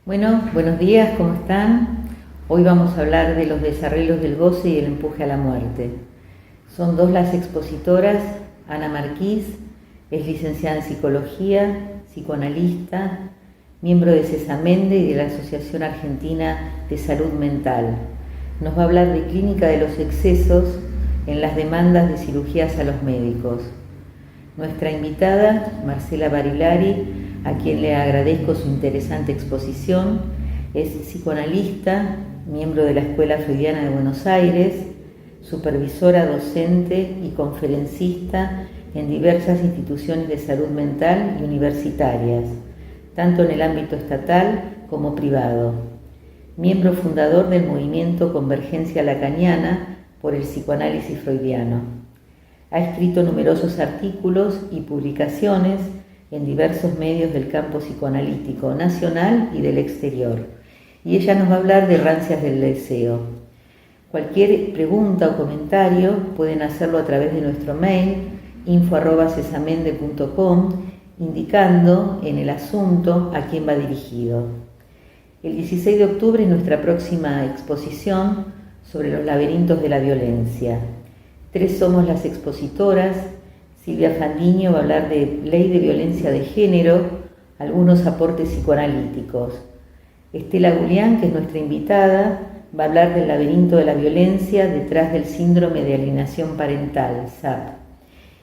Bueno, buenos días, ¿cómo están? Hoy vamos a hablar de los desarreglos del goce y el empuje a la muerte. Son dos las expositoras. Ana Marquís es licenciada en Psicología, psicoanalista, miembro de Cesamende y de la Asociación Argentina de Salud Mental. Nos va a hablar de clínica de los excesos en las demandas de cirugías a los médicos. Nuestra invitada, Marcela Barilari, a quien le agradezco su interesante exposición, es psicoanalista, miembro de la Escuela Freudiana de Buenos Aires, supervisora docente y conferencista en diversas instituciones de salud mental y universitarias, tanto en el ámbito estatal como privado. Miembro fundador del movimiento Convergencia Lacaniana por el psicoanálisis freudiano. Ha escrito numerosos artículos y publicaciones en diversos medios del campo psicoanalítico nacional y del exterior. Y ella nos va a hablar de rancias del deseo. Cualquier pregunta o comentario pueden hacerlo a través de nuestro mail info@cesamende.com, indicando en el asunto a quién va dirigido. El 16 de octubre es nuestra próxima exposición sobre los laberintos de la violencia. 3 somos las expositoras. Silvia Fandiño va a hablar de ley de violencia de género, algunos aportes psicoanalíticos. Estela Gulián, que es nuestra invitada, va a hablar del laberinto de la violencia detrás del síndrome de alienación parental, SAP.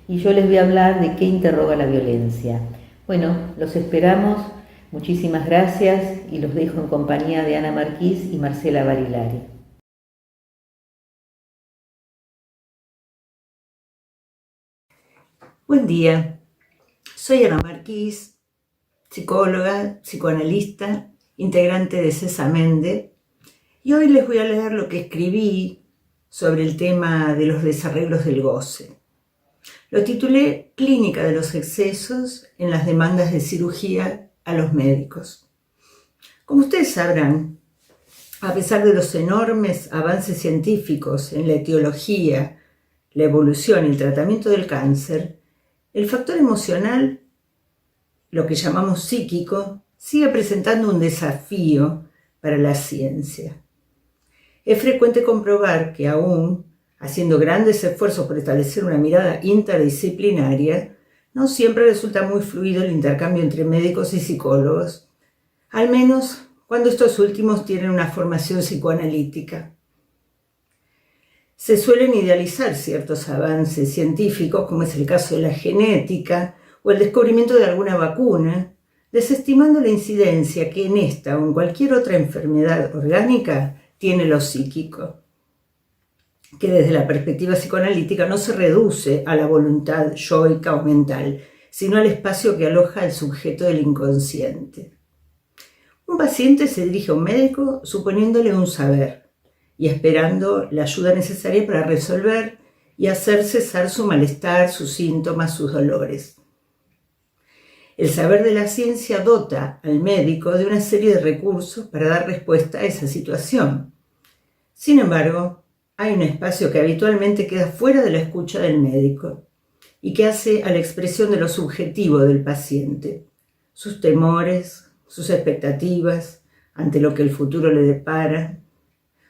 Y yo les voy a hablar de qué interroga la violencia. Bueno, los esperamos. Muchísimas gracias y los dejo en compañía de Ana Marquís y Marcela Barilari. Buen día, soy Ana Marquís, psicóloga, psicoanalista, integrante de Cesamende, y hoy les voy a leer lo que escribí sobre el tema de los desarreglos del goce. Lo titulé Clínica de los excesos en las demandas de cirugía a los médicos. Como ustedes sabrán, a pesar de los enormes avances científicos en la etiología, la evolución y el tratamiento del cáncer, el factor emocional, lo que llamamos psíquico, sigue presentando un desafío para la ciencia. Es frecuente comprobar que aún, haciendo grandes esfuerzos por establecer una mirada interdisciplinaria, no siempre resulta muy fluido el intercambio entre médicos y psicólogos, al menos cuando estos últimos tienen una formación psicoanalítica. Se suelen idealizar ciertos avances científicos, como es el caso de la genética o el descubrimiento de alguna vacuna, desestimando la incidencia que en esta o en cualquier otra enfermedad orgánica tiene lo psíquico, que desde la perspectiva psicoanalítica no se reduce a la voluntad yoica o mental, sino al espacio que aloja el sujeto del inconsciente. Un paciente se dirige a un médico suponiéndole un saber y esperando la ayuda necesaria para resolver y hacer cesar su malestar, sus síntomas, sus dolores. El saber de la ciencia dota al médico de una serie de recursos para dar respuesta a esa situación. Sin embargo, hay un espacio que habitualmente queda fuera de la escucha del médico y que hace a la expresión de lo subjetivo del paciente, sus temores, sus expectativas ante lo que el futuro le depara,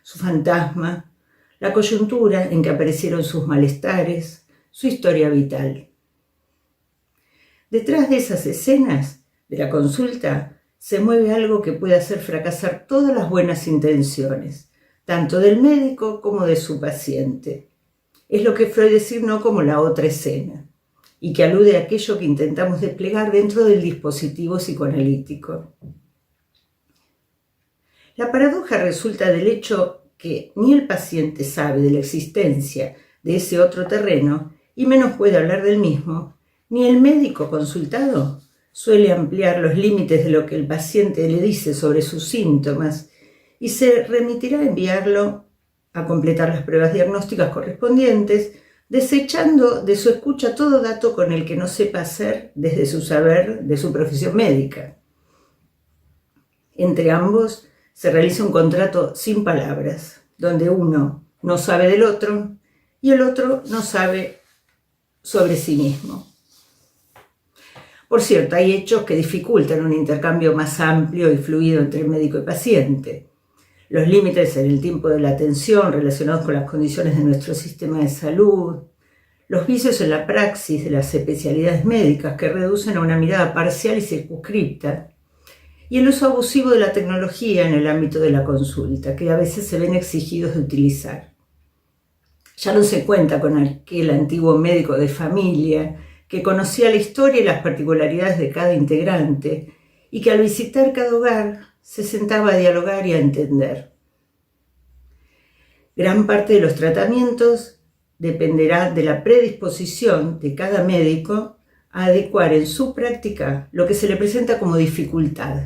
su fantasma, la coyuntura en que aparecieron sus malestares, su historia vital. Detrás de esas escenas de la consulta se mueve algo que puede hacer fracasar todas las buenas intenciones, tanto del médico como de su paciente. Es lo que Freud designó como la otra escena, y que alude a aquello que intentamos desplegar dentro del dispositivo psicoanalítico. La paradoja resulta del hecho que ni el paciente sabe de la existencia de ese otro terreno y menos puede hablar del mismo, ni el médico consultado suele ampliar los límites de lo que el paciente le dice sobre sus síntomas y se remitirá a enviarlo a completar las pruebas diagnósticas correspondientes, desechando de su escucha todo dato con el que no sepa hacer desde su saber de su profesión médica. Entre ambos se realiza un contrato sin palabras, donde uno no sabe del otro y el otro no sabe sobre sí mismo. Por cierto, hay hechos que dificultan un intercambio más amplio y fluido entre médico y paciente. Los límites en el tiempo de la atención relacionados con las condiciones de nuestro sistema de salud, los vicios en la praxis de las especialidades médicas que reducen a una mirada parcial y circunscripta, y el uso abusivo de la tecnología en el ámbito de la consulta, que a veces se ven exigidos de utilizar. Ya no se cuenta con aquel antiguo médico de familia que conocía la historia y las particularidades de cada integrante y que al visitar cada hogar se sentaba a dialogar y a entender. Gran parte de los tratamientos dependerá de la predisposición de cada médico a adecuar en su práctica lo que se le presenta como dificultad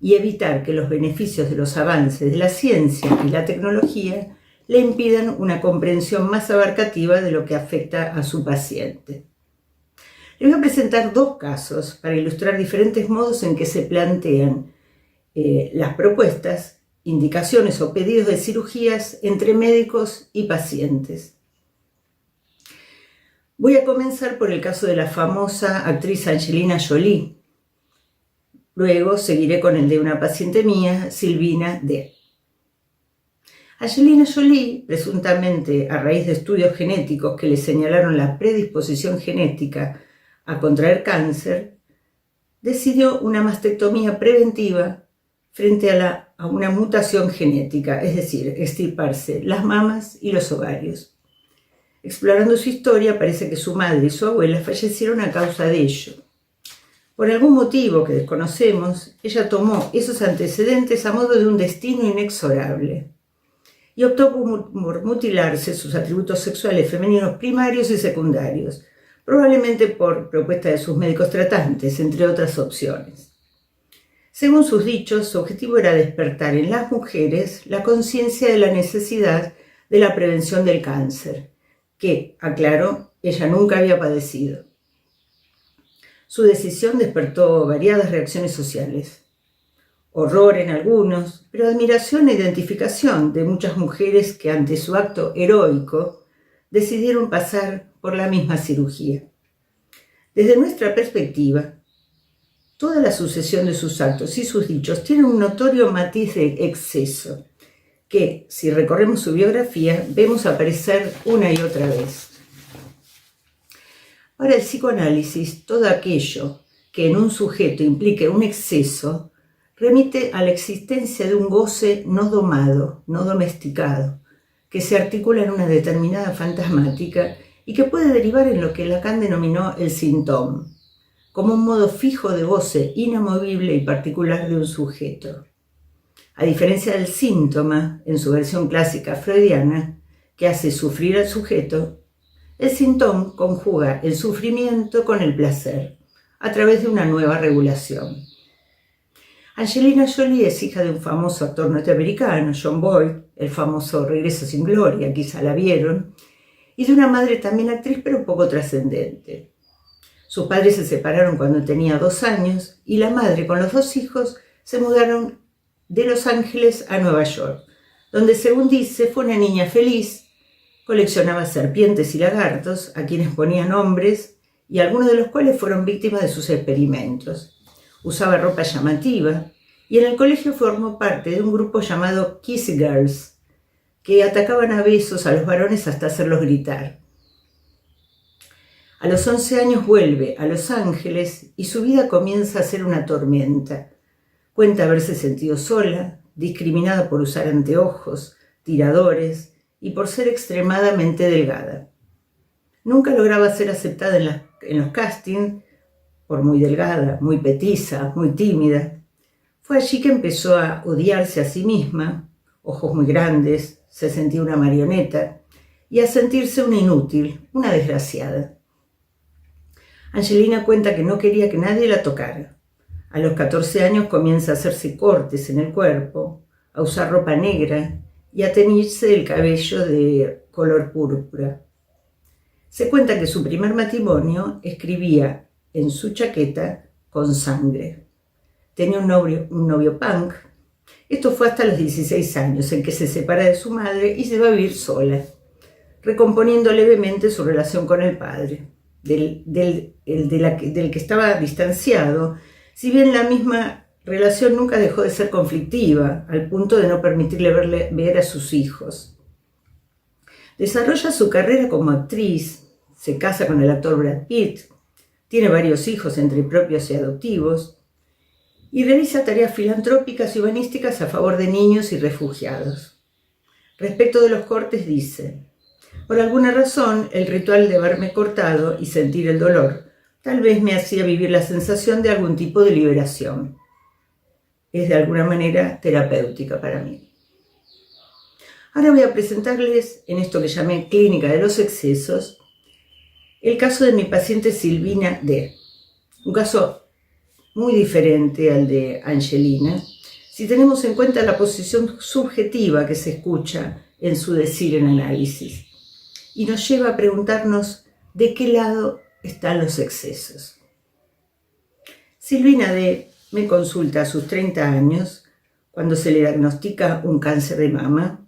y evitar que los beneficios de los avances de la ciencia y la tecnología le impidan una comprensión más abarcativa de lo que afecta a su paciente. Les voy a presentar 2 casos para ilustrar diferentes modos en que se plantean las propuestas, indicaciones o pedidos de cirugías entre médicos y pacientes. Voy a comenzar por el caso de la famosa actriz Angelina Jolie. Luego seguiré con el de una paciente mía, Silvina D. Angelina Jolie, presuntamente a raíz de estudios genéticos que le señalaron la predisposición genética a contraer cáncer, decidió una mastectomía preventiva frente a una mutación genética, es decir, extirparse las mamas y los ovarios. Explorando su historia, parece que su madre y su abuela fallecieron a causa de ello. Por algún motivo que desconocemos, ella tomó esos antecedentes a modo de un destino inexorable y optó por mutilarse sus atributos sexuales femeninos primarios y secundarios, probablemente por propuesta de sus médicos tratantes, entre otras opciones. Según sus dichos, su objetivo era despertar en las mujeres la conciencia de la necesidad de la prevención del cáncer, que, aclaró, ella nunca había padecido. Su decisión despertó variadas reacciones sociales. Horror en algunos, pero admiración e identificación de muchas mujeres que ante su acto heroico decidieron pasar por la misma cirugía. Desde nuestra perspectiva, toda la sucesión de sus actos y sus dichos tiene un notorio matiz de exceso, que, si recorremos su biografía, vemos aparecer una y otra vez. Para el psicoanálisis, todo aquello que en un sujeto implique un exceso remite a la existencia de un goce no domado, no domesticado, que se articula en una determinada fantasmática y que puede derivar en lo que Lacan denominó el síntoma, como un modo fijo de goce inamovible y particular de un sujeto. A diferencia del síntoma, en su versión clásica freudiana, que hace sufrir al sujeto, el síntoma conjuga el sufrimiento con el placer, a través de una nueva regulación. Angelina Jolie es hija de un famoso actor norteamericano, John Boyd, el famoso Regreso sin Gloria, quizá la vieron, y de una madre también actriz, pero poco trascendente. Sus padres se separaron cuando tenía 2 años y la madre con los 2 hijos se mudaron de Los Ángeles a Nueva York, donde, según dice, fue una niña feliz, coleccionaba serpientes y lagartos, a quienes ponía nombres y algunos de los cuales fueron víctimas de sus experimentos. Usaba ropa llamativa y en el colegio formó parte de un grupo llamado Kiss Girls, que atacaban a besos a los varones hasta hacerlos gritar. A los 11 años vuelve a Los Ángeles y su vida comienza a ser una tormenta. Cuenta haberse sentido sola, discriminada por usar anteojos, tiradores y por ser extremadamente delgada. Nunca lograba ser aceptada en los castings por muy delgada, muy petiza, muy tímida. Fue allí que empezó a odiarse a sí misma, ojos muy grandes, se sentía una marioneta y a sentirse una inútil, una desgraciada. Angelina cuenta que no quería que nadie la tocara. A los 14 años comienza a hacerse cortes en el cuerpo, a usar ropa negra y a teñirse el cabello de color púrpura. Se cuenta que su primer matrimonio escribía en su chaqueta con sangre. Tenía un novio punk. Esto fue hasta los 16 años, en que se separa de su madre y se va a vivir sola, recomponiendo levemente su relación con el padre, del del que estaba distanciado, si bien la misma relación nunca dejó de ser conflictiva, al punto de no permitirle ver a sus hijos. Desarrolla su carrera como actriz, se casa con el actor Brad Pitt, tiene varios hijos entre propios y adoptivos, y realiza tareas filantrópicas y humanísticas a favor de niños y refugiados. Respecto de los cortes dice: por alguna razón, el ritual de haberme cortado y sentir el dolor tal vez me hacía vivir la sensación de algún tipo de liberación. Es de alguna manera terapéutica para mí. Ahora voy a presentarles, en esto que llamé Clínica de los Excesos, el caso de mi paciente Silvina D. Un caso muy diferente al de Angelina, si tenemos en cuenta la posición subjetiva que se escucha en su decir en análisis, y nos lleva a preguntarnos de qué lado están los excesos. Silvina D. me consulta a sus 30 años, cuando se le diagnostica un cáncer de mama.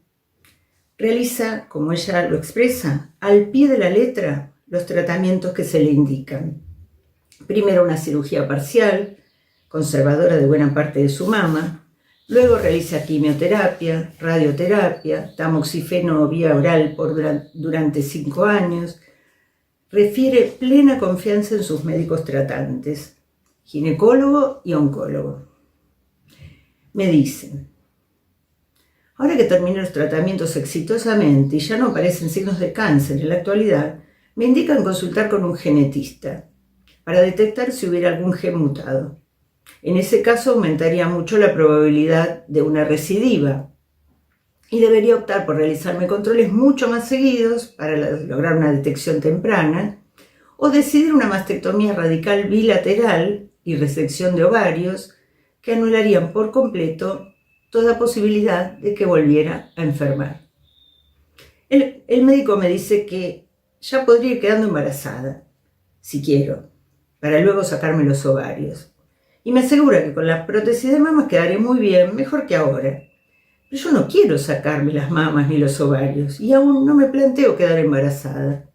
Realiza, como ella lo expresa, al pie de la letra los tratamientos que se le indican. Primero una cirugía parcial, conservadora de buena parte de su mama, luego realiza quimioterapia, radioterapia, tamoxifeno vía oral durante 5 años, refiere plena confianza en sus médicos tratantes, ginecólogo y oncólogo. Me dicen: ahora que terminé los tratamientos exitosamente y ya no aparecen signos de cáncer en la actualidad, me indican consultar con un genetista para detectar si hubiera algún gen mutado. En ese caso aumentaría mucho la probabilidad de una recidiva y debería optar por realizarme controles mucho más seguidos para lograr una detección temprana, o decidir una mastectomía radical bilateral y resección de ovarios que anularían por completo toda posibilidad de que volviera a enfermar. El médico me dice que ya podría ir quedando embarazada, si quiero, para luego sacarme los ovarios. Y me asegura que con la prótesis de mamas quedaré muy bien, mejor que ahora. Pero yo no quiero sacarme las mamas ni los ovarios y aún no me planteo quedar embarazada.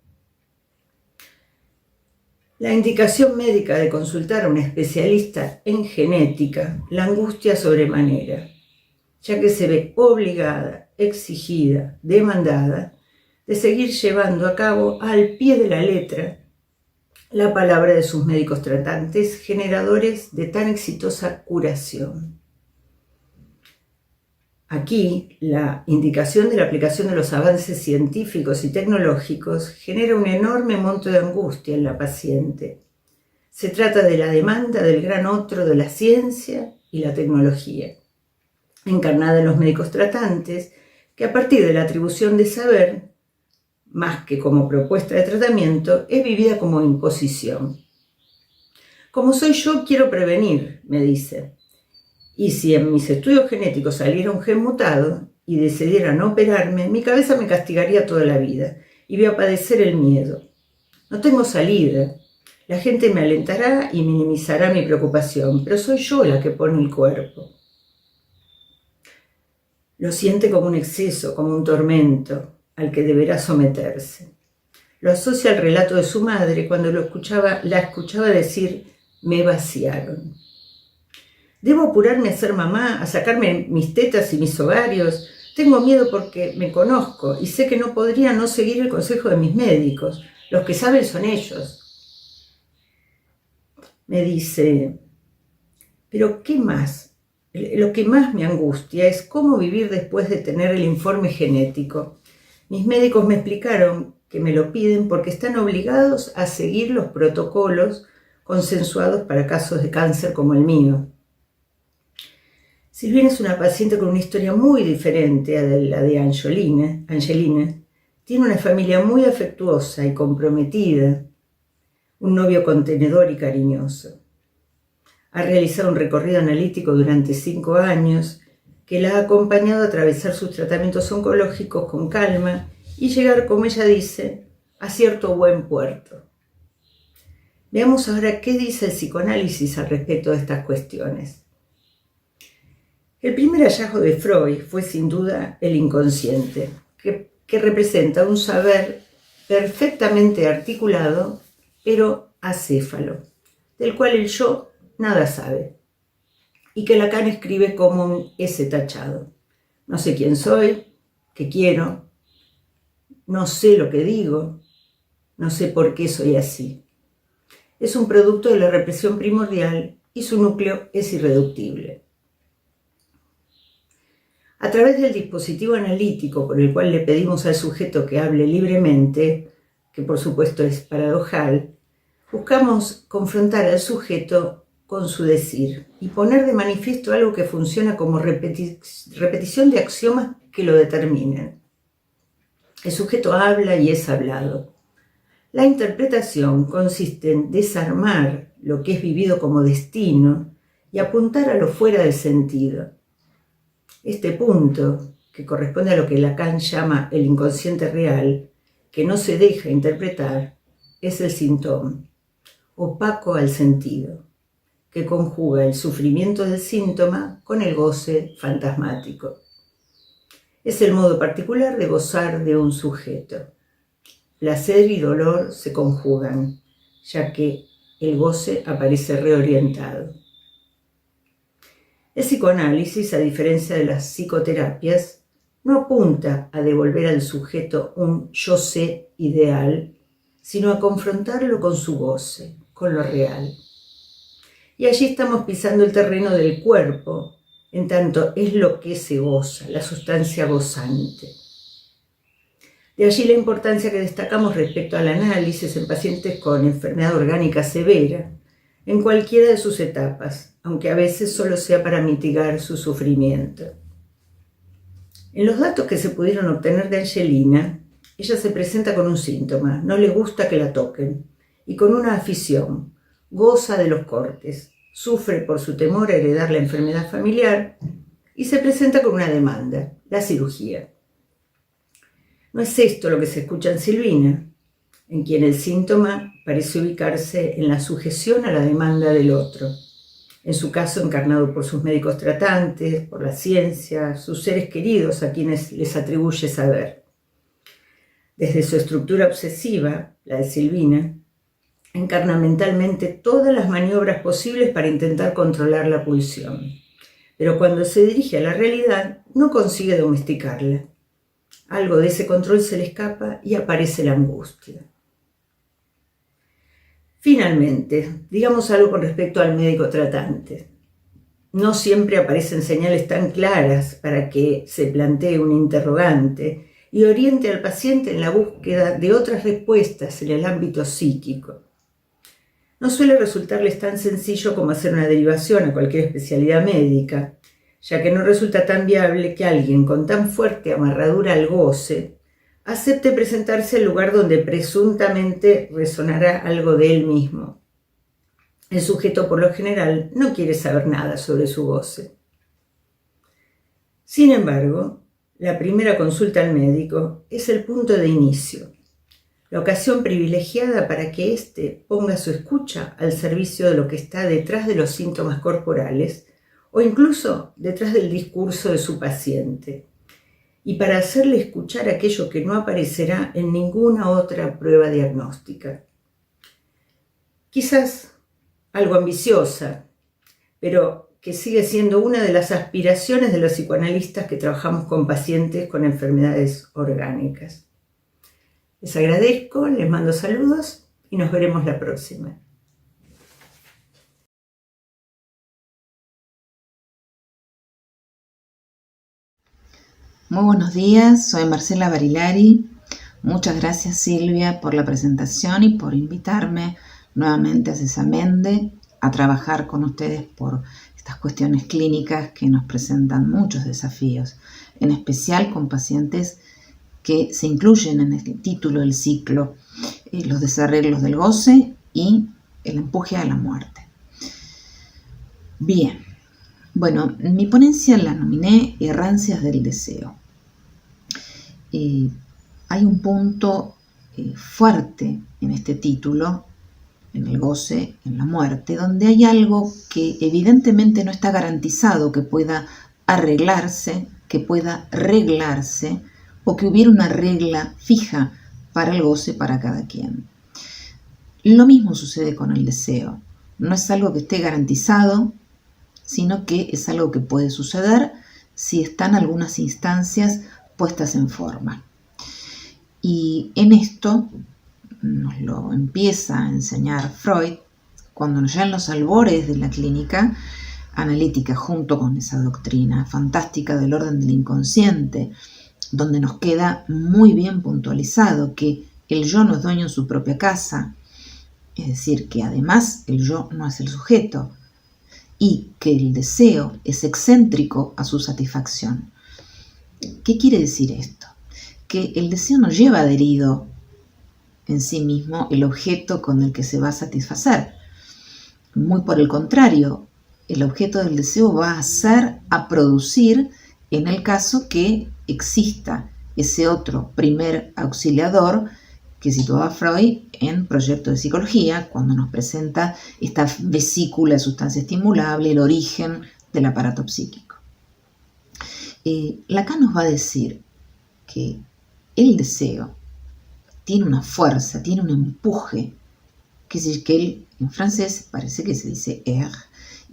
La indicación médica de consultar a un especialista en genética la angustia sobremanera, ya que se ve obligada, exigida, demandada de seguir llevando a cabo al pie de la letra la palabra de sus médicos tratantes, generadores de tan exitosa curación. Aquí, la indicación de la aplicación de los avances científicos y tecnológicos genera un enorme monto de angustia en la paciente. Se trata de la demanda del gran otro de la ciencia y la tecnología, encarnada en los médicos tratantes, que a partir de la atribución de saber, más que como propuesta de tratamiento, es vivida como imposición. Como soy yo, quiero prevenir, me dice. Y si en mis estudios genéticos saliera un gen mutado y decidiera no operarme, mi cabeza me castigaría toda la vida y voy a padecer el miedo. No tengo salida. La gente me alentará y minimizará mi preocupación, pero soy yo la que pone el cuerpo. Lo siente como un exceso, como un tormento al que deberá someterse. Lo asocia al relato de su madre cuando la escuchaba decir: me vaciaron. ¿Debo apurarme a ser mamá, a sacarme mis tetas y mis ovarios? Tengo miedo porque me conozco y sé que no podría no seguir el consejo de mis médicos. Los que saben son ellos. Me dice: ¿pero qué más? Lo que más me angustia es cómo vivir después de tener el informe genético. Mis médicos me explicaron que me lo piden porque están obligados a seguir los protocolos consensuados para casos de cáncer como el mío. Silvina es una paciente con una historia muy diferente a la de Angelina. Tiene una familia muy afectuosa y comprometida, un novio contenedor y cariñoso. Ha realizado un recorrido analítico durante 5 años que la ha acompañado a atravesar sus tratamientos oncológicos con calma y llegar, como ella dice, a cierto buen puerto. Veamos ahora qué dice el psicoanálisis al respecto de estas cuestiones. El primer hallazgo de Freud fue sin duda el inconsciente, que representa un saber perfectamente articulado, pero acéfalo, del cual el yo nada sabe, y que Lacan escribe como un S tachado. No sé quién soy, qué quiero, no sé lo que digo, no sé por qué soy así. Es un producto de la represión primordial y su núcleo es irreductible. A través del dispositivo analítico por el cual le pedimos al sujeto que hable libremente, que por supuesto es paradojal, buscamos confrontar al sujeto con su decir y poner de manifiesto algo que funciona como repetición de axiomas que lo determinen. El sujeto habla y es hablado. La interpretación consiste en desarmar lo que es vivido como destino y apuntar a lo fuera de sentido. Este punto, que corresponde a lo que Lacan llama el inconsciente real, que no se deja interpretar, es el síntoma, opaco al sentido, que conjuga el sufrimiento del síntoma con el goce fantasmático. Es el modo particular de gozar de un sujeto. Placer y dolor se conjugan, ya que el goce aparece reorientado. El psicoanálisis, a diferencia de las psicoterapias, no apunta a devolver al sujeto un yo sé ideal, sino a confrontarlo con su goce, con lo real. Y allí estamos pisando el terreno del cuerpo, en tanto es lo que se goza, la sustancia gozante. De allí la importancia que destacamos respecto al análisis en pacientes con enfermedad orgánica severa, en cualquiera de sus etapas, aunque a veces solo sea para mitigar su sufrimiento. En los datos que se pudieron obtener de Angelina, ella se presenta con un síntoma, no le gusta que la toquen, y con una afición, goza de los cortes, sufre por su temor a heredar la enfermedad familiar y se presenta con una demanda, la cirugía. No es esto lo que se escucha en Silvina, en quien el síntoma parece ubicarse en la sujeción a la demanda del otro, en su caso encarnado por sus médicos tratantes, por la ciencia, sus seres queridos a quienes les atribuye saber. Desde su estructura obsesiva, la de Silvina, encarna mentalmente todas las maniobras posibles para intentar controlar la pulsión, pero cuando se dirige a la realidad no consigue domesticarla. Algo de ese control se le escapa y aparece la angustia. Finalmente, digamos algo con respecto al médico tratante. No siempre aparecen señales tan claras para que se plantee un interrogante y oriente al paciente en la búsqueda de otras respuestas en el ámbito psíquico. No suele resultarles tan sencillo como hacer una derivación a cualquier especialidad médica, ya que no resulta tan viable que alguien con tan fuerte amarradura al goce acepte presentarse al lugar donde presuntamente resonará algo de él mismo. El sujeto, por lo general, no quiere saber nada sobre su goce. Sin embargo, la primera consulta al médico es el punto de inicio, la ocasión privilegiada para que éste ponga su escucha al servicio de lo que está detrás de los síntomas corporales o incluso detrás del discurso de su paciente, y para hacerle escuchar aquello que no aparecerá en ninguna otra prueba diagnóstica. Quizás algo ambiciosa, pero que sigue siendo una de las aspiraciones de los psicoanalistas que trabajamos con pacientes con enfermedades orgánicas. Les agradezco, les mando saludos y nos veremos la próxima. Muy buenos días, soy Marcela Barilari. Muchas gracias, Silvia, por la presentación y por invitarme nuevamente a Sesamende a trabajar con ustedes por estas cuestiones clínicas que nos presentan muchos desafíos, en especial con pacientes que se incluyen en el título del ciclo, los desarreglos del goce y el empuje a la muerte. Bien. Bueno, mi ponencia la nominé Errancias del deseo. Hay un punto fuerte en este título, en el goce, en la muerte, donde hay algo que evidentemente no está garantizado que pueda arreglarse, que pueda reglarse, o que hubiera una regla fija para el goce para cada quien. Lo mismo sucede con el deseo. No es algo que esté garantizado, sino que es algo que puede suceder si están algunas instancias puestas en forma. Y en esto nos lo empieza a enseñar Freud cuando ya en los albores de la clínica analítica, junto con esa doctrina fantástica del orden del inconsciente, donde nos queda muy bien puntualizado que el yo no es dueño en su propia casa, es decir, que además el yo no es el sujeto, y que el deseo es excéntrico a su satisfacción. ¿Qué quiere decir esto? Que el deseo no lleva adherido en sí mismo el objeto con el que se va a satisfacer. Muy por el contrario, el objeto del deseo va a producir en el caso que exista ese otro primer auxiliador que situaba Freud en Proyecto de Psicología, cuando nos presenta esta vesícula de sustancia estimulable, el origen del aparato psíquico. Lacan nos va a decir que el deseo tiene una fuerza, tiene un empuje, que él en francés parece que se dice «er»,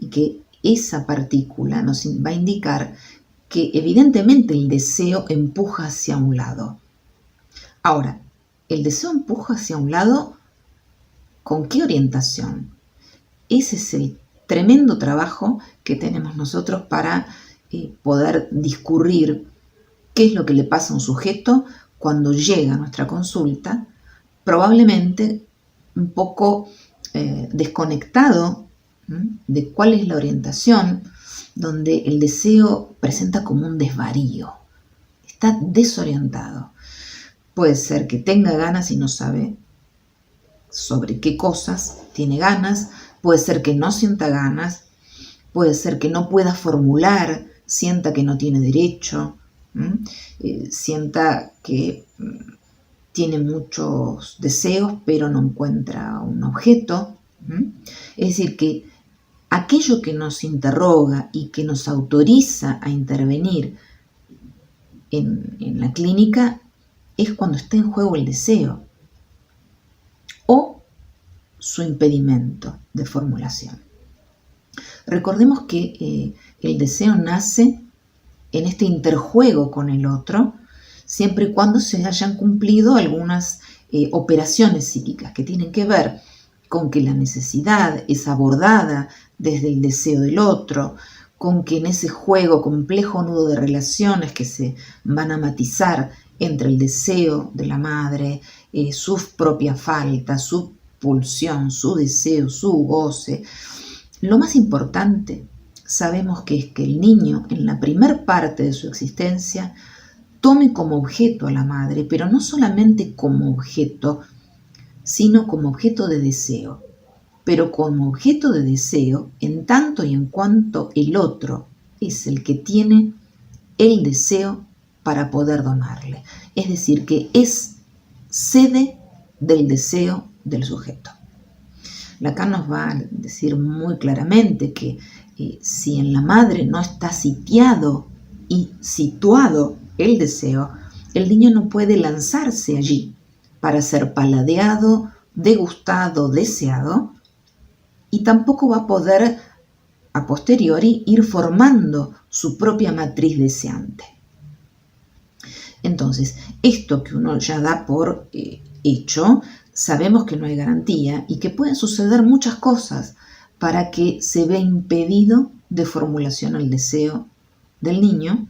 y que esa partícula nos va a indicar que evidentemente el deseo empuja hacia un lado. Ahora, el deseo empuja hacia un lado, ¿con qué orientación? Ese es el tremendo trabajo que tenemos nosotros para poder discurrir qué es lo que le pasa a un sujeto cuando llega a nuestra consulta, probablemente un poco desconectado de cuál es la orientación, donde el deseo presenta como un desvarío, está desorientado. Puede ser que tenga ganas y no sabe sobre qué cosas tiene ganas, puede ser que no sienta ganas, puede ser que no pueda formular, sienta que no tiene derecho, sienta que tiene muchos deseos pero no encuentra un objeto. Es decir, que aquello que nos interroga y que nos autoriza a intervenir en la clínica es cuando está en juego el deseo o su impedimento de formulación. Recordemos que el deseo nace en este interjuego con el otro, siempre y cuando se hayan cumplido algunas operaciones psíquicas que tienen que ver con que la necesidad es abordada desde el deseo del otro, con que en ese juego complejo nudo de relaciones que se van a matizar entre el deseo de la madre, su propia falta, su pulsión, su deseo, su goce. Lo más importante, sabemos que es que el niño en la primer parte de su existencia tome como objeto a la madre, pero no solamente como objeto, sino como objeto de deseo, pero como objeto de deseo en tanto y en cuanto el otro es el que tiene el deseo para poder donarle. Es decir, que es sede del deseo del sujeto. Lacan nos va a decir muy claramente que si en la madre no está sitiado y situado el deseo, el niño no puede lanzarse allí para ser paladeado, degustado, deseado, y tampoco va a poder a posteriori ir formando su propia matriz deseante. Entonces, esto que uno ya da por hecho, sabemos que no hay garantía y que pueden suceder muchas cosas para que se vea impedido de formulación el deseo del niño,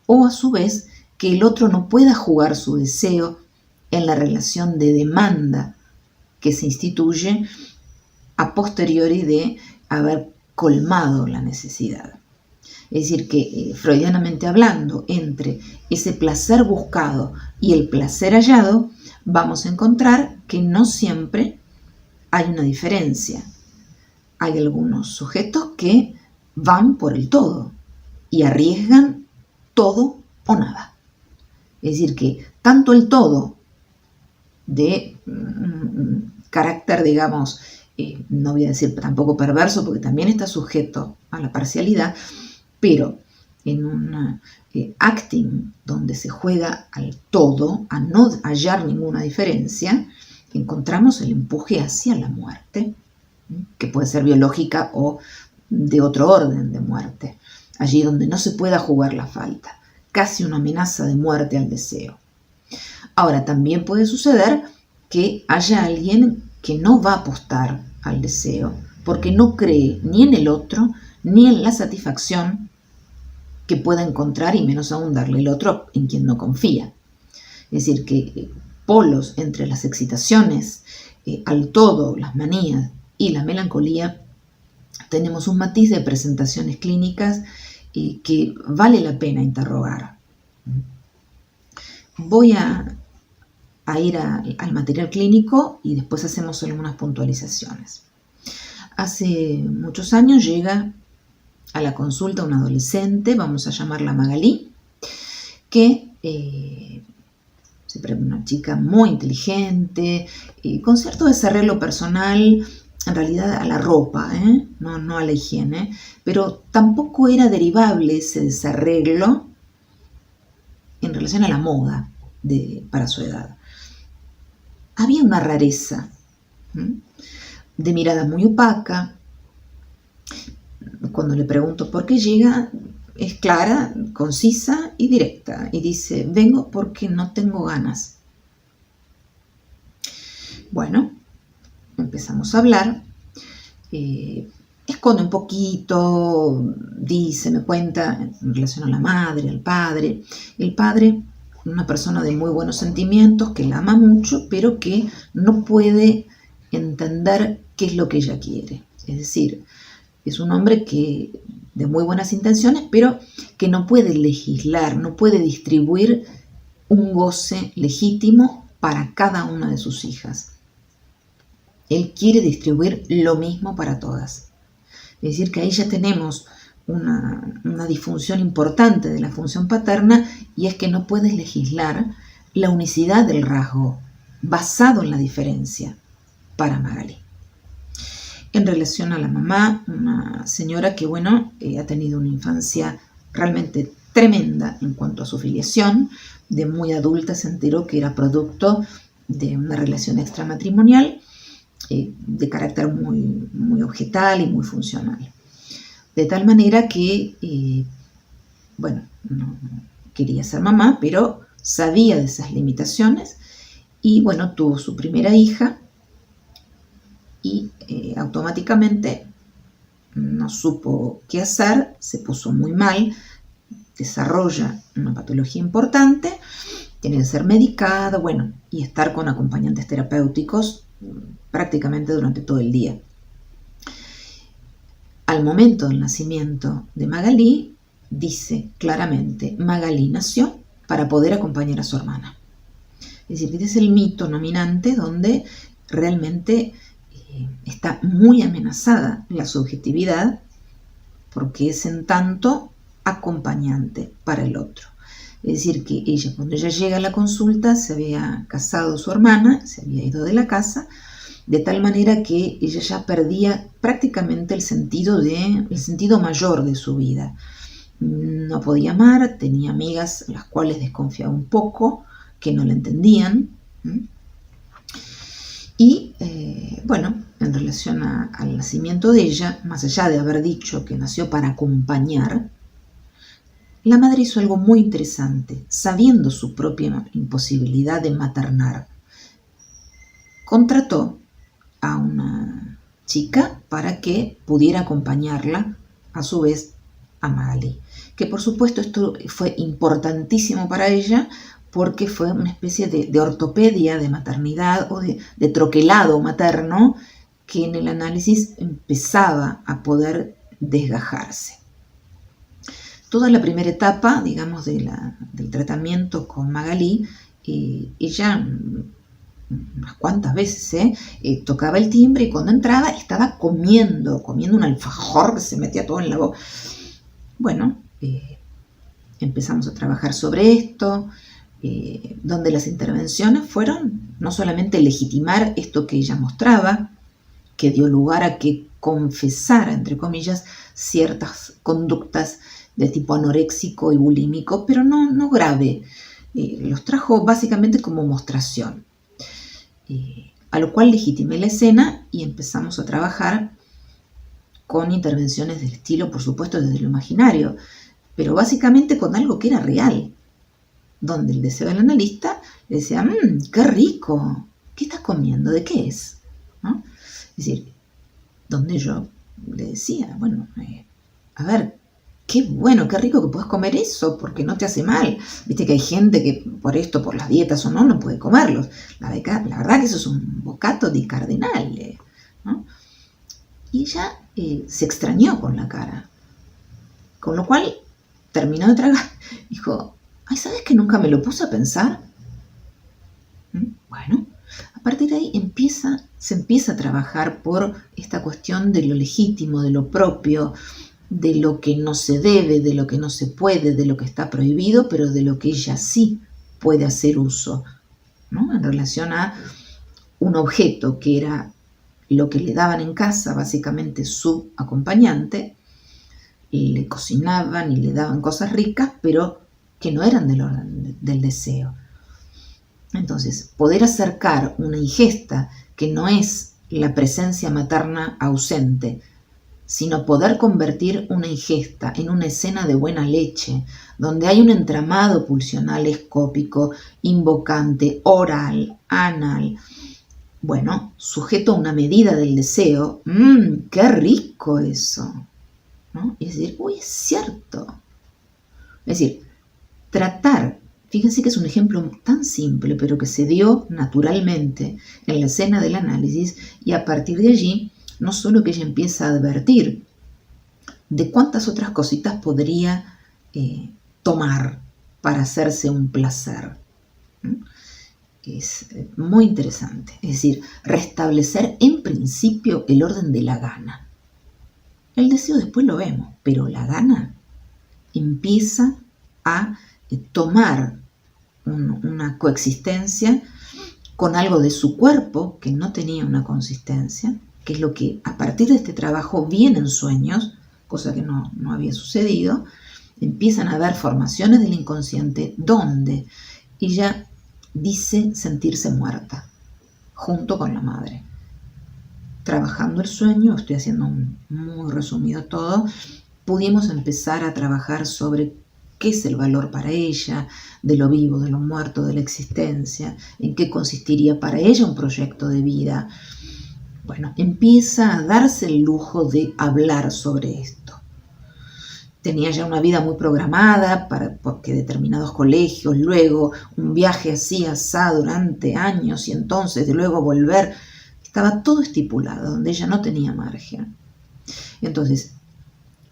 o a su vez que el otro no pueda jugar su deseo en la relación de demanda que se instituye a posteriori de haber colmado la necesidad. Es decir, que freudianamente hablando, entre ese placer buscado y el placer hallado, vamos a encontrar que no siempre hay una diferencia. Hay algunos sujetos que van por el todo y arriesgan todo o nada. Es decir, que tanto el todo de carácter, digamos, no voy a decir tampoco perverso, porque también está sujeto a la parcialidad, pero en un acting donde se juega al todo, a no hallar ninguna diferencia, encontramos el empuje hacia la muerte, que puede ser biológica o de otro orden de muerte, allí donde no se pueda jugar la falta, casi una amenaza de muerte al deseo. Ahora, también puede suceder que haya alguien que no va a apostar al deseo, porque no cree ni en el otro, ni en la satisfacción que pueda encontrar, y menos aún darle el otro en quien no confía. Es decir, que polos entre las excitaciones, al todo, las manías y la melancolía, tenemos un matiz de presentaciones clínicas que vale la pena interrogar. Voy a ir al material clínico y después hacemos algunas puntualizaciones. Hace muchos años llega a la consulta una adolescente, vamos a llamarla Magalí, que una chica muy inteligente, con cierto desarreglo personal, en realidad a la ropa, no a la higiene, pero tampoco era derivable ese desarreglo en relación a la moda para su edad. Había una rareza de mirada muy opaca. Cuando le pregunto por qué llega, es clara, concisa y directa, y dice: vengo porque no tengo ganas. Bueno, empezamos a hablar, esconde un poquito, me cuenta en relación a la madre, al padre. El padre, una persona de muy buenos sentimientos, que la ama mucho, pero que no puede entender qué es lo que ella quiere. Es decir, es un hombre que de muy buenas intenciones, pero que no puede legislar, no puede distribuir un goce legítimo para cada una de sus hijas. Él quiere distribuir lo mismo para todas. Es decir, que ahí ya tenemos una disfunción importante de la función paterna, y es que no puedes legislar la unicidad del rasgo basado en la diferencia para Magalí. En relación a la mamá, una señora que, ha tenido una infancia realmente tremenda en cuanto a su filiación. De muy adulta se enteró que era producto de una relación extramatrimonial de carácter muy, muy objetal y muy funcional. De tal manera que, no quería ser mamá, pero sabía de esas limitaciones y, tuvo su primera hija y automáticamente no supo qué hacer, se puso muy mal, desarrolla una patología importante, tiene que ser medicada, y estar con acompañantes terapéuticos prácticamente durante todo el día. Al momento del nacimiento de Magalí, dice claramente: Magalí nació para poder acompañar a su hermana. Es decir, este es el mito dominante donde realmente está muy amenazada la subjetividad, porque es en tanto acompañante para el otro. Es decir, que cuando ella llega a la consulta, se había casado su hermana, se había ido de la casa, de tal manera que ella ya perdía prácticamente el sentido mayor de su vida. No podía amar, tenía amigas las cuales desconfiaba un poco, que no la entendían. Y en relación al nacimiento de ella, más allá de haber dicho que nació para acompañar, la madre hizo algo muy interesante, sabiendo su propia imposibilidad de maternar. Contrató a una chica para que pudiera acompañarla, a su vez, a Magalí. Que por supuesto esto fue importantísimo para ella, porque fue una especie de ortopedia de maternidad o de troquelado materno que en el análisis empezaba a poder desgajarse. Toda la primera etapa, digamos, del tratamiento con Magalí, ella unas cuantas veces tocaba el timbre y cuando entraba estaba comiendo un alfajor que se metía todo en la boca. Empezamos a trabajar sobre esto, donde las intervenciones fueron no solamente legitimar esto que ella mostraba, que dio lugar a que confesara, entre comillas, ciertas conductas de tipo anoréxico y bulímico, pero no grave. Los trajo básicamente como mostración. A lo cual legitimé la escena y empezamos a trabajar con intervenciones del estilo, por supuesto, desde lo imaginario, pero básicamente con algo que era real, donde el deseo del analista le decía, qué rico, ¿qué estás comiendo? ¿De qué es? ¿No? Es decir, donde yo le decía, bueno, a ver, qué bueno, qué rico que puedas comer eso, porque no te hace mal. Viste que hay gente que por esto, por las dietas o no puede comerlos. La verdad que eso es un bocato di cardinale, ¿no? Y ella se extrañó con la cara. Con lo cual, terminó de tragar, dijo, ay, ¿sabes que nunca me lo puse a pensar? Bueno, a partir de ahí se empieza a trabajar por esta cuestión de lo legítimo, de lo propio, de lo que no se debe, de lo que no se puede, de lo que está prohibido, pero de lo que ella sí puede hacer uso, ¿no? En relación a un objeto que era lo que le daban en casa, básicamente su acompañante, y le cocinaban y le daban cosas ricas, pero que no eran del orden del deseo. Entonces, poder acercar una ingesta que no es la presencia materna ausente, sino poder convertir una ingesta en una escena de buena leche, donde hay un entramado pulsional escópico, invocante, oral, anal, bueno, sujeto a una medida del deseo. ¡Qué rico eso! ¿No? Es decir, uy, es cierto. Es decir, tratar, fíjense que es un ejemplo tan simple, pero que se dio naturalmente en la escena del análisis, y a partir de allí, no solo que ella empieza a advertir de cuántas otras cositas podría tomar para hacerse un placer. Es muy interesante. Es decir, restablecer en principio el orden de la gana. El deseo después lo vemos, pero la gana empieza a tomar una coexistencia con algo de su cuerpo que no tenía una consistencia, que es lo que a partir de este trabajo vienen sueños, cosa que no había sucedido. Empiezan a haber formaciones del inconsciente donde ella dice sentirse muerta, junto con la madre. Trabajando el sueño, estoy haciendo muy resumido todo, pudimos empezar a trabajar sobre qué es el valor para ella, de lo vivo, de lo muerto, de la existencia, en qué consistiría para ella un proyecto de vida. Bueno, empieza a darse el lujo de hablar sobre esto. Tenía ya una vida muy programada porque determinados colegios, luego un viaje así asá durante años y entonces de luego volver. Estaba todo estipulado, donde ella no tenía margen. Entonces,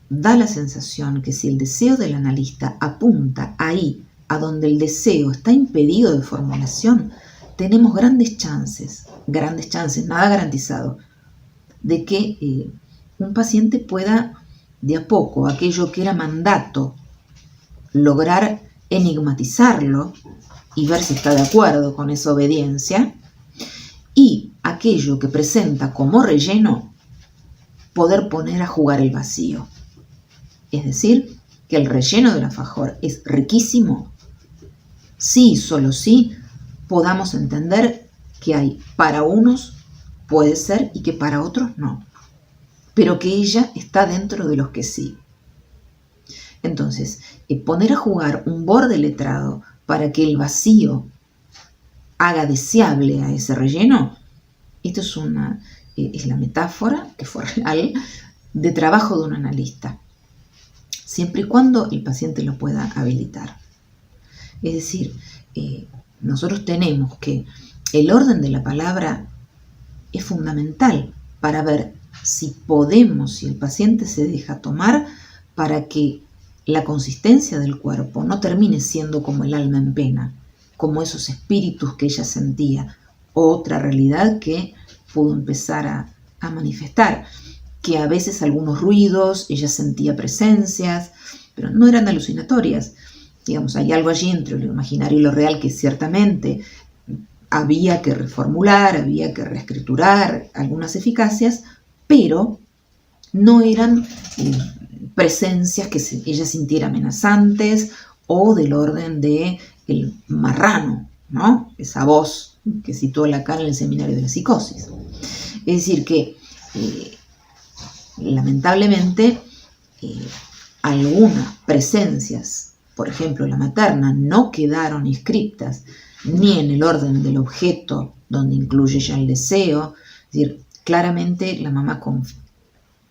da la sensación que si el deseo del analista apunta ahí, a donde el deseo está impedido de formulación, tenemos grandes chances, nada garantizado, de que un paciente pueda de a poco aquello que era mandato, lograr enigmatizarlo y ver si está de acuerdo con esa obediencia, y aquello que presenta como relleno, poder poner a jugar el vacío. Es decir, que el relleno del alfajor es riquísimo, sí, solo sí, podamos entender que hay para unos puede ser y que para otros no, pero que ella está dentro de los que sí. Entonces, poner a jugar un borde letrado para que el vacío haga deseable a ese relleno, esto es la metáfora, que fue real, de trabajo de un analista, siempre y cuando el paciente lo pueda habilitar. Es decir, nosotros tenemos que el orden de la palabra es fundamental para ver si el paciente se deja tomar, para que la consistencia del cuerpo no termine siendo como el alma en pena, como esos espíritus que ella sentía, otra realidad que pudo empezar a manifestar, que a veces algunos ruidos, ella sentía presencias, pero no eran alucinatorias. Digamos, hay algo allí entre lo imaginario y lo real que ciertamente había que reformular, había que reescriturar algunas eficacias, pero no eran presencias que ella sintiera amenazantes o del orden de el marrano, ¿no? Esa voz que citó Lacan en el Seminario de la Psicosis. Es decir, que lamentablemente algunas presencias, por ejemplo la materna, no quedaron inscritas ni en el orden del objeto, donde incluye ya el deseo. Es decir, claramente la mamá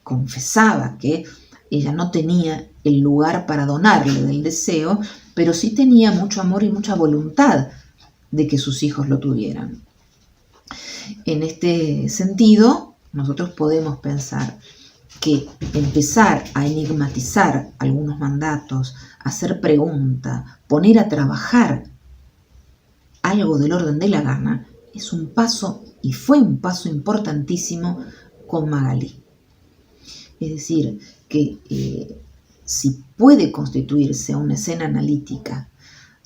confesaba que ella no tenía el lugar para donarle del deseo, pero sí tenía mucho amor y mucha voluntad de que sus hijos lo tuvieran. En este sentido, nosotros podemos pensar que empezar a enigmatizar algunos mandatos, hacer preguntas, poner a trabajar algo del orden de la gana, es un paso, y fue un paso importantísimo con Magalí. Es decir, que si puede constituirse una escena analítica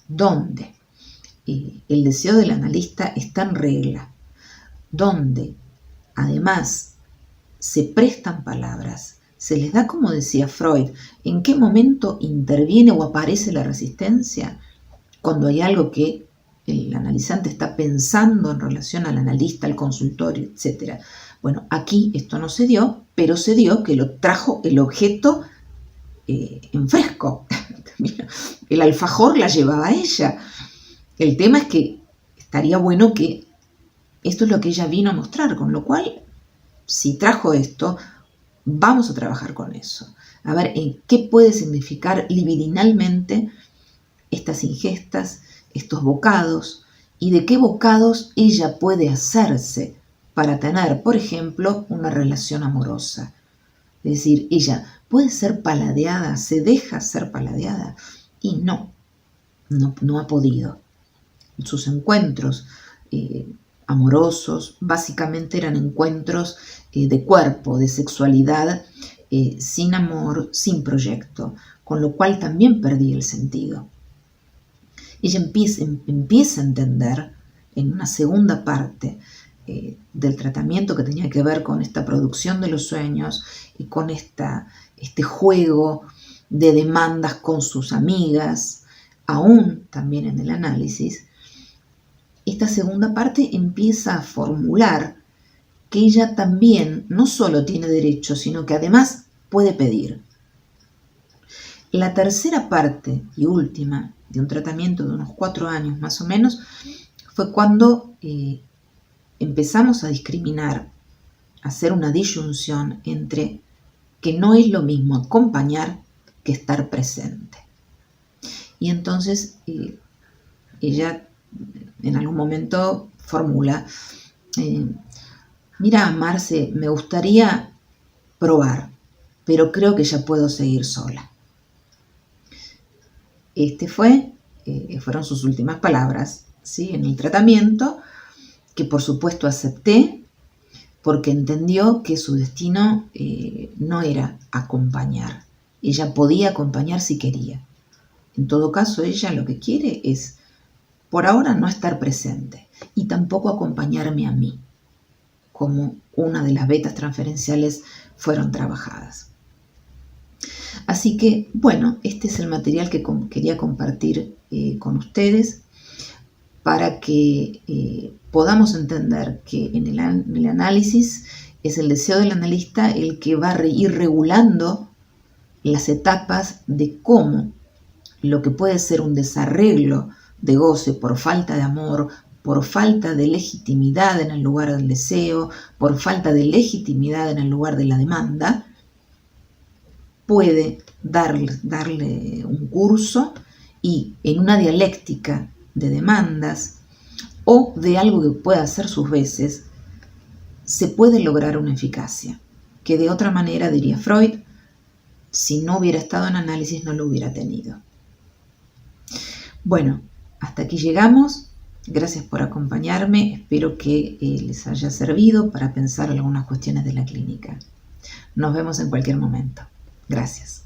donde el deseo del analista está en regla, donde además se prestan palabras, se les da, como decía Freud, en qué momento interviene o aparece la resistencia, cuando hay algo que el analizante está pensando en relación al analista, al consultorio, etc. Bueno, aquí esto no se dio, pero se dio que lo trajo el objeto en fresco. El alfajor la llevaba ella. El tema es que estaría bueno que esto es lo que ella vino a mostrar, con lo cual, si trajo esto, vamos a trabajar con eso. A ver, ¿en qué puede significar libidinalmente estas ingestas, estos bocados, y de qué bocados ella puede hacerse para tener, por ejemplo, una relación amorosa? Es decir, ella puede ser paladeada, se deja ser paladeada, y no ha podido. Sus encuentros amorosos básicamente eran encuentros de cuerpo, de sexualidad, sin amor, sin proyecto, con lo cual también perdí el sentido. Ella empieza a entender en una segunda parte del tratamiento que tenía que ver con esta producción de los sueños y con este juego de demandas con sus amigas, aún también en el análisis. Esta segunda parte empieza a formular que ella también no solo tiene derecho, sino que además puede pedir. La tercera parte y última de un tratamiento de unos 4 años más o menos fue cuando empezamos a discriminar, a hacer una disyunción entre que no es lo mismo acompañar que estar presente. Y entonces ella en algún momento formula, mira, Marce, me gustaría probar, pero creo que ya puedo seguir sola. Fueron sus últimas palabras, ¿sí?, en el tratamiento, que por supuesto acepté, porque entendió que su destino no era acompañar. Ella podía acompañar si quería. En todo caso, ella lo que quiere es, por ahora, no estar presente y tampoco acompañarme a mí, como una de las vetas transferenciales fueron trabajadas. Así que, bueno, este es el material que quería compartir con ustedes para que podamos entender que en el análisis es el deseo del analista el que va a ir regulando las etapas de cómo lo que puede ser un desarreglo de goce por falta de amor, por falta de legitimidad en el lugar del deseo, por falta de legitimidad en el lugar de la demanda, puede darle un curso y en una dialéctica de demandas o de algo que pueda hacer sus veces, se puede lograr una eficacia, que de otra manera, diría Freud, si no hubiera estado en análisis no lo hubiera tenido. Bueno, hasta aquí llegamos. Gracias por acompañarme. Espero que les haya servido para pensar algunas cuestiones de la clínica. Nos vemos en cualquier momento. Gracias.